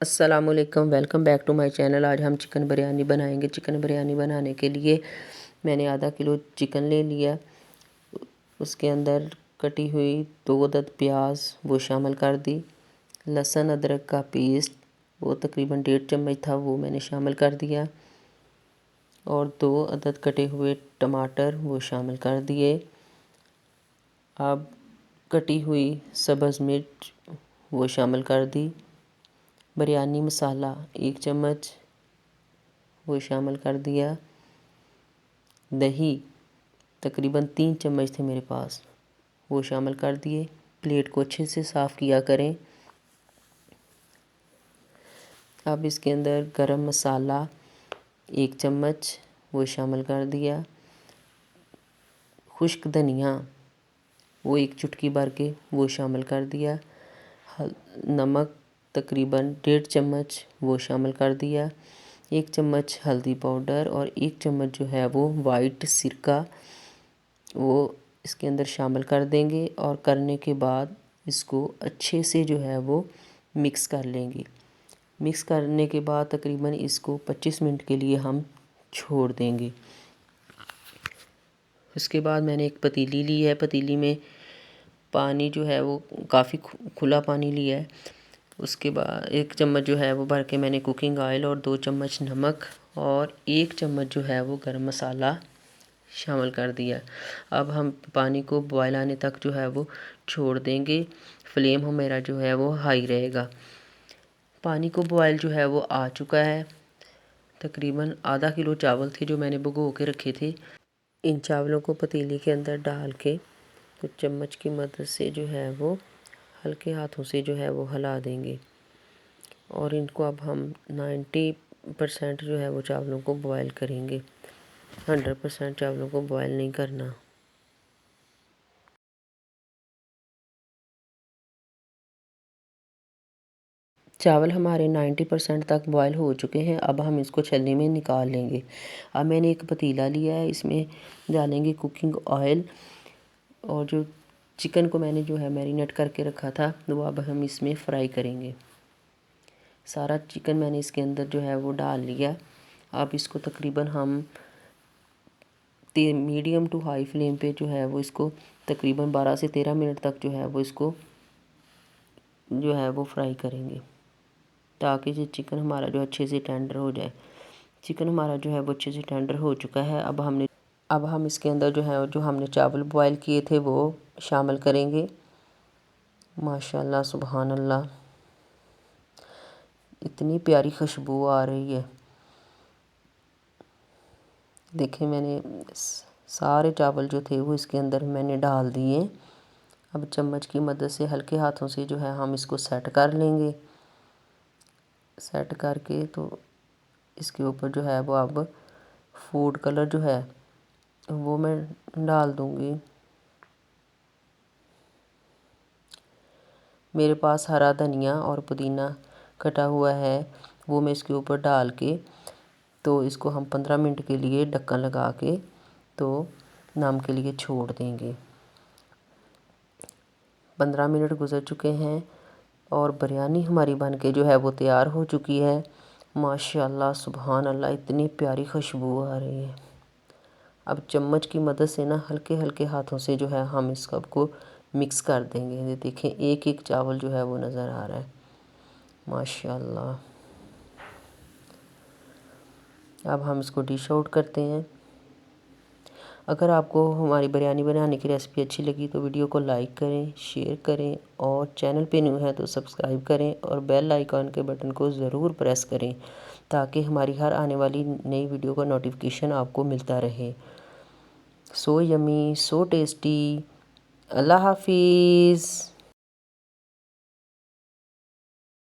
अस्सलामुअलैकुम, welcome back to my channel. आज हम चिकन बिरयानी बनाएंगे। चिकन बिरयानी बनाने के लिए मैंने आधा किलो चिकन ले लिया। उसके अंदर कटी हुई 2 अदद प्याज वो शामिल कर दी। लहसुन अदरक का पेस्ट वो तकरीबन 1.5 चम्मच था, वो मैंने शामिल कर दिया। और 2 अदद कटे हुए टमाटर वो शामिल कर दिए। अब कटी हुई सब्ज़ मिर्च वो शामिल कर दी। बिरयानी मसाला 1 चम्मच वो शामिल कर दिया। दही तकरीबन 3 चम्मच थे मेरे पास, वो शामिल कर दिए। प्लेट को अच्छे से साफ़ किया करें। अब इसके अंदर गरम मसाला 1 चम्मच वो शामिल कर दिया। खुश्क धनिया वो 1 चुटकी भर के वो शामिल कर दिया। नमक तकरीबन 1.5 चम्मच वो शामिल कर दिया। 1 चम्मच हल्दी पाउडर और 1 चम्मच जो है वो वाइट सिरका वो इसके अंदर शामिल कर देंगे। और करने के बाद इसको अच्छे से जो है वो मिक्स कर लेंगे। मिक्स करने के बाद तकरीबन इसको 25 मिनट के लिए हम छोड़ देंगे। उसके बाद मैंने एक पतीली ली है। पतीली में पानी जो है वो काफ़ी खुला पानी लिया है। उसके बाद 1 चम्मच जो है वो भर के मैंने कुकिंग ऑयल और 2 चम्मच नमक और 1 चम्मच जो है वो गरम मसाला शामिल कर दिया। अब हम पानी को बॉयल आने तक जो है वो छोड़ देंगे। फ्लेम मेरा जो है वो हाई रहेगा। पानी को बॉयल जो है वो आ चुका है। तकरीबन आधा किलो चावल थे जो मैंने भिगो के रखे थे। इन चावलों को पतीली के अंदर डाल के कुछ चम्मच की मदद से जो है वो हल्के हाथों से जो है वो हिला देंगे। और इनको अब हम 90% जो है वो चावलों को बॉयल करेंगे। 100% चावलों को बॉयल नहीं करना। चावल हमारे 90% तक बॉयल हो चुके हैं। अब हम इसको छलनी में निकाल लेंगे। अब मैंने एक पतीला लिया है, इसमें डालेंगे कुकिंग ऑयल। और जो चिकन को मैंने जो है मैरिनेट करके रखा था वो अब हम इसमें फ्राई करेंगे। सारा चिकन मैंने इसके अंदर जो है वो डाल लिया। अब इसको तकरीबन हम मीडियम टू हाई फ्लेम पे जो है वो इसको तकरीबन 12 से 13 मिनट तक जो है वो इसको जो है वो फ्राई करेंगे, ताकि जो चिकन हमारा जो अच्छे से टेंडर हो जाए। चिकन हमारा जो है वो अच्छे से टेंडर हो चुका है। अब हम इसके अंदर जो है जो हमने चावल बॉयल किए थे वो शामिल करेंगे। माशाल्लाह सुभान अल्लाह, इतनी प्यारी खुशबू आ रही है। देखिए मैंने सारे चावल जो थे वो इसके अंदर मैंने डाल दिए। अब चम्मच की मदद से हल्के हाथों से जो है हम इसको सेट कर लेंगे। सेट करके तो इसके ऊपर जो है वो अब फूड कलर जो है वो मैं डाल दूँगी। मेरे पास हरा धनिया और पुदीना कटा हुआ है, वो मैं इसके ऊपर डाल के तो इसको हम 15 मिनट के लिए ढक्कन लगा के तो दम के लिए छोड़ देंगे। 15 मिनट गुजर चुके हैं और बिरयानी हमारी बन के जो है वो तैयार हो चुकी है। माशाल्लाह सुभान अल्लाह, इतनी प्यारी खुशबू आ रही है। अब चम्मच की मदद से ना हल्के हल्के हाथों से जो है हम इस सब को मिक्स कर देंगे। ये देखें एक एक चावल जो है वो नज़र आ रहा है। माशाल्लाह। अब हम इसको डिश आउट करते हैं। अगर आपको हमारी बिरयानी बनाने की रेसिपी अच्छी लगी तो वीडियो को लाइक करें, शेयर करें और चैनल पे न्यू है तो सब्सक्राइब करें और बेल आइकॉन के बटन को ज़रूर प्रेस करें, ताकि हमारी हर आने वाली नई वीडियो का नोटिफिकेशन आपको मिलता रहे। So yummy, so tasty. अल्लाह हाफिज़।